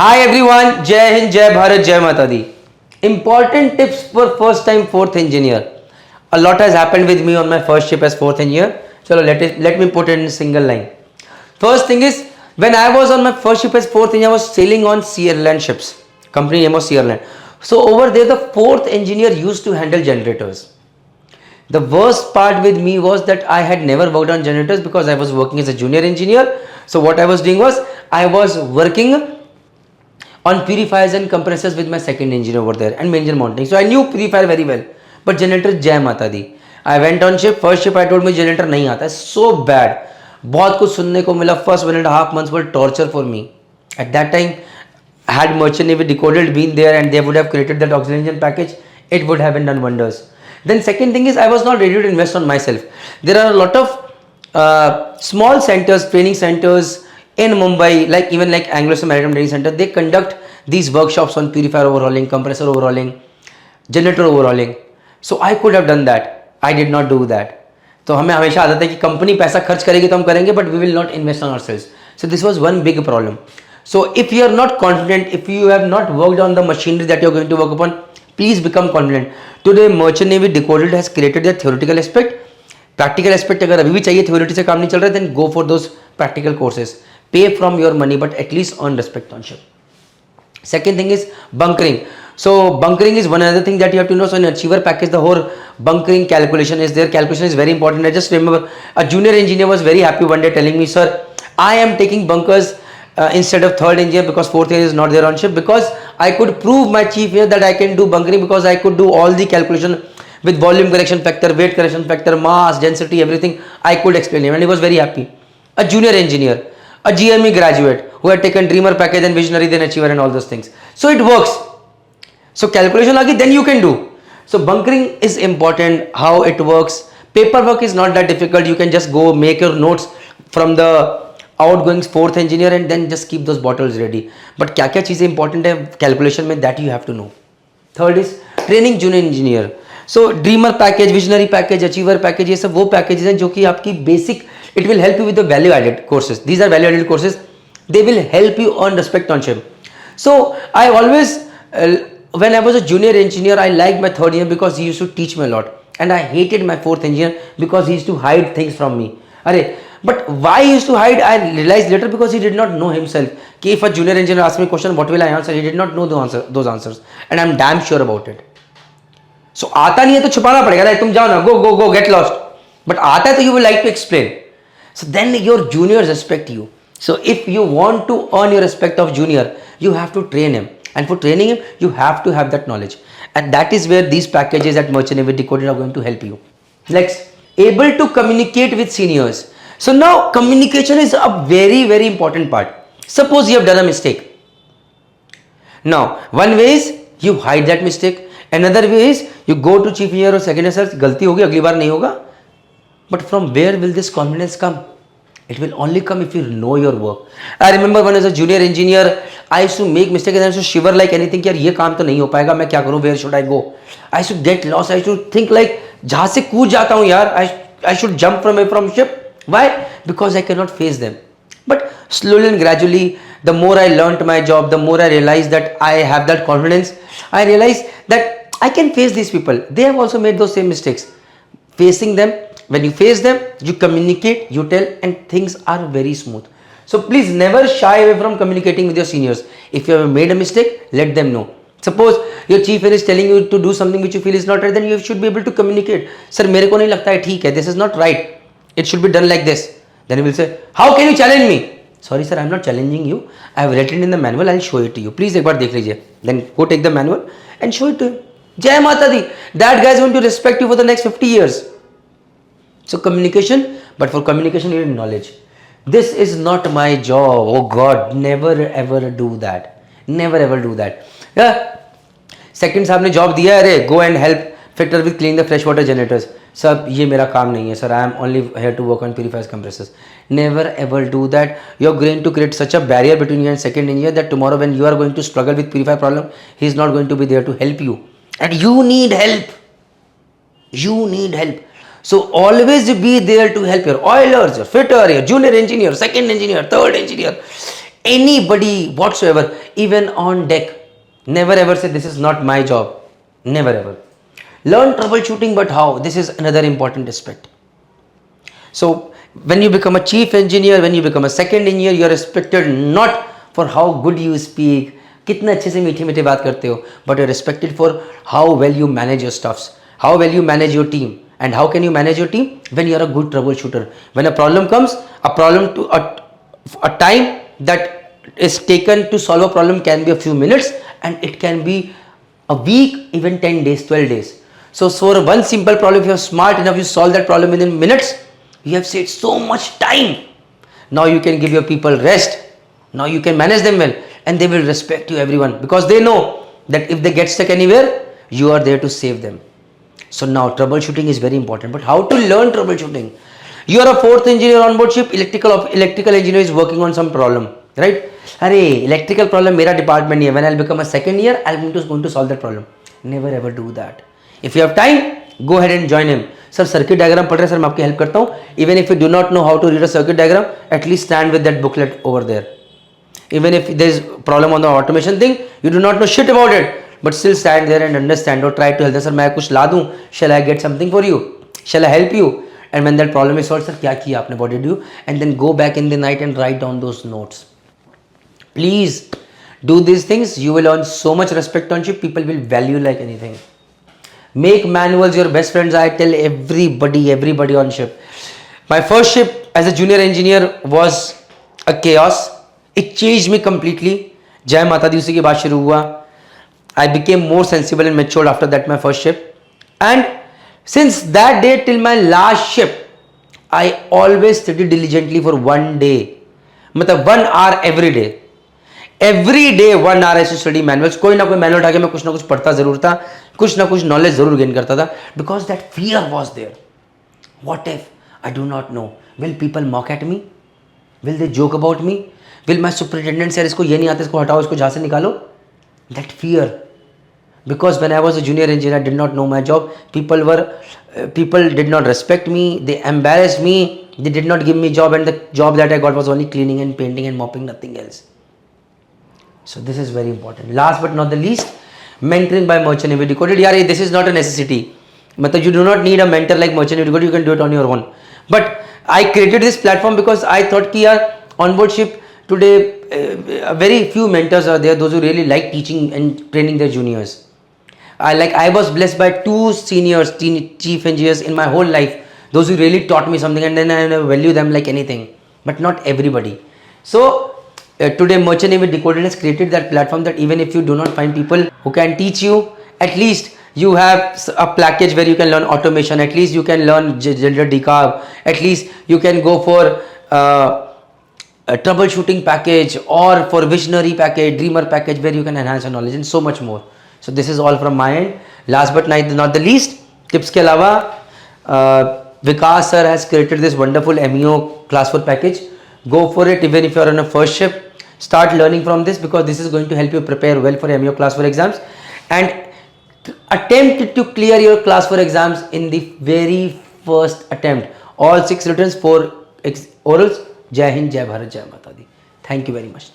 Hi everyone, Jai Hind, Jai Bharat, Jai Mata Di. Important tips for first time fourth engineer. A lot has happened with me on my first ship as fourth engineer. So let me put it in a single line. First thing is, when I was on my first ship as fourth engineer, I was sailing on Sea Airline ships. Company name was Sea Airline. So over there, the fourth engineer used to handle generators. The worst part with me was that I had never worked on generators because I was working as a junior engineer. So what I was doing was I was working on purifiers and compressors with my second engineer over there and major mounting. So I knew purifier very well. But generator Jai Mata Di. I went on ship, first ship I told me generator नहीं आता है. So bad. बहुत कुछ सुनने को मिला. First 1.5 months were torture for me. At that time, had Merchant Navy decoded been there and they would have created that auxiliary engine package, it would have done wonders. Then second thing is I was not ready to invest on myself. There are a lot of small centers, training centers in Mumbai, like even like Anglo Maritime Training Center, they conduct these workshops on purifier overhauling, compressor overhauling, generator overhauling. So I could have done that. I did not do that. तो हमें हमेशा आदत है कि company पैसा खर्च करेगी तो हम करेंगे, but we will not invest on ourselves. So this was one big problem. So if you are not confident, if you have not worked on the machinery that you are going to work upon, please become confident. Today Merchant Navy Decoded has created their theoretical aspect. Practical aspect अगर अभी भी चाहिए, theory से काम नहीं चल रहा है, then go for those practical courses. Pay from your money, but at least earn respect on ship. Second thing is bunkering. So bunkering is one other thing that you have to know. So in achiever package, the whole bunkering calculation is there. Calculation is very important. I just remember a junior engineer was very happy one day telling me, sir, I am taking bunkers instead of third engineer because fourth engineer is not there on ship, because I could prove my chief here that I can do bunkering because I could do all the calculation with volume correction factor, weight correction factor, mass, density, everything. I could explain him and he was very happy. A junior engineer, a GME graduate who had taken dreamer package and visionary then achiever and all those things. So it works. So calculation lagi, then you can do. So bunkering is important, how it works. Paperwork is not that difficult. You can just go make your notes from the outgoing fourth engineer and then just keep those bottles ready. But क्या क्या चीज़ें important है calculation में, that you have to know. Third is training junior engineer. So dreamer package, visionary package, achiever package, ये सब वो packages हैं जो कि आपकी basic, it will help you with the value added courses. These are value added courses. They will help you earn respect on ship. So I always when I was a junior engineer, I liked my third engineer because he used to teach me a lot, and I hated my fourth engineer because he used to hide things from me. But why he used to hide, I realized later, because he did not know himself. कि if a junior engineer asks me a question, what will I answer? He did not know those answers, and I'm damn sure about it. So आता नहीं है तो छुपाना पड़ेगा, right? तुम जाओ ना, go get lost. But आता है तो you will like to explain. So then your juniors respect you. So if you want to earn your respect of junior, you have to train him. And for training him, you have to have that knowledge. And that is where these packages at Merchant Navy Decoded are going to help you. Next, able to communicate with seniors. So now communication is a very, very important part. Suppose you have done a mistake. Now, one way is you hide that mistake. Another way is you go to chief engineer or second engineer, sir, गलती होगी, अगली बार नहीं होगा. But from where will this confidence come? It will only come if you know your work. I remember when I was a junior engineer, I used to make mistakes and I used to shiver like anything कि यार ये काम तो नहीं हो पाएगा, मैं क्या करूँ, where should I go? I used to get lost. I used to think like जहाँ से कूद जाता हूँ यार, I should jump from ship. Why? Because I cannot face them. But slowly and gradually, the more I learnt my job, the more I realized that I have that confidence. I realized that I can face these people. They have also made those same mistakes. Facing them, when you face them, you communicate, you tell, and things are very smooth. So please never shy away from communicating with your seniors. If you have made a mistake, let them know. Suppose your chief is telling you to do something which you feel is not right, then you should be able to communicate. Sir, मेरे को नहीं लगता है ठीक है, this is not right. It should be done like this. Then he will say, how can you challenge me? Sorry sir, I am not challenging you. I have written in the manual. I will show it to you. Please एक बार देख लीजिए. Then go take the manual and show it to him. Jai Mata Di. That guy is going to respect you for the next 50 years. So communication, but for communication you need knowledge. This is not my job. Oh God, never ever do that. Never ever do that. Yeah. Second साहब ने job दिया है, अरे go and help fitter with cleaning the freshwater generators. Sir ये मेरा काम नहीं है sir, I am only here to work on purifiers compressors. Never ever do that. You are going to create such a barrier between you and second engineer that tomorrow when you are going to struggle with purifier problem, he is not going to be there to help you. And you need help. You need help. So always be there to help your oilers, your fitter, your junior engineer, second engineer, third engineer. anybody whatsoever, even on deck, never ever say this is not my job. Never ever. Learn troubleshooting, but how? This is another important aspect. So when you become a chief engineer, when you become a second engineer, you are respected not for how good you speak, कितने अच्छे से मीठी मीठी बात करते हो, but you're respected for how well you manage your stuffs, how well you manage your team. And how can you manage your team? When you're a good troubleshooter. When a problem comes, a time that is taken to solve a problem can be a few minutes, and it can be a week, even 10 days, 12 days. So for one simple problem, if you're smart enough, you solve that problem within minutes, you have saved so much time. Now you can give your people rest. Now you can manage them well, and they will respect you, everyone, because they know that if they get stuck anywhere, you are there to save them. So now troubleshooting is very important. But how to learn troubleshooting? You are a fourth engineer on board ship. Electrical engineer is working on some problem, right? Arey, electrical problem मेरा department नहीं है. When I'll become a second year, I'm going to solve that problem. Never ever do that. If you have time, go ahead and join him. Sir, circuit diagram पढ़ रहे sir, मैं आपकी help करता हूँ. Even if you do not know how to read a circuit diagram, at least stand with that booklet over there. Even if there is problem on the automation thing, you do not know shit about it, but still stand there and understand or try to help them. Sir, मैं कुछ ला दूँ, shall I get something for you? Shall I help you? And when that problem is solved, sir, क्या किया आपने? What did you? And then go back in the night and write down those notes. Please do these things. You will earn so much respect on ship. People will value like anything. Make manuals your best friends. I tell everybody on ship. My first ship as a junior engineer was a chaos. It changed me completely. जय माता दी, उसी के बाद शुरू हुआ. I became more sensible and matured after that, my first ship. And since that day till my last ship, I always studied diligently for 1 day. मतलब 1 hour every day. Every day 1 hour ऐसे study manuals, कोई ना कोई manual उठा के मैं कुछ ना कुछ पढ़ता जरूर था, कुछ ना कुछ नॉलेज जरूर गेन करता था. Because that fear was there. What if I do not know? Will people mock at me? Will they joke about me? Will my superintendent sir इसको ये नहीं आता, इसको हटाओ, इसको जहाँ से निकालो? That fear. Because when I was a junior engineer, I did not know my job. People did not respect me. They embarrassed me. They did not give me job, and the job that I got was only cleaning and painting and mopping, nothing else. So this is very important. Last but not the least, mentoring by Merchant Navy Decoded. Yeah, this is not a necessity. But you do not need a mentor like Merchant Navy Decoded. You can do it on your own. But I created this platform because I thought कि यार on board ship today, very few mentors are there. Those who really like teaching and training their juniors. I was blessed by 2 seniors, chief engineers in my whole life. Those who really taught me something, and then I value them like anything. But not everybody. So today Merchant Navy Decoded has created that platform that even if you do not find people who can teach you, at least you have a package where you can learn automation. At least you can learn gender decarb. At least you can go for a troubleshooting package, or for visionary package, dreamer package, where you can enhance your knowledge and so much more. So this is all from my end. Last but not the least, tips के अलावा Vikas sir has created this wonderful MEO class 4 package. Go for it. Even if you are on a first ship, start learning from this, because this is going to help you prepare well for MEO class 4 exams, and attempt to clear your class 4 exams in the very first attempt. All 6 written, 4 orals. Jai Hind, Jai Bharat, Jai Mata Di. Thank you very much.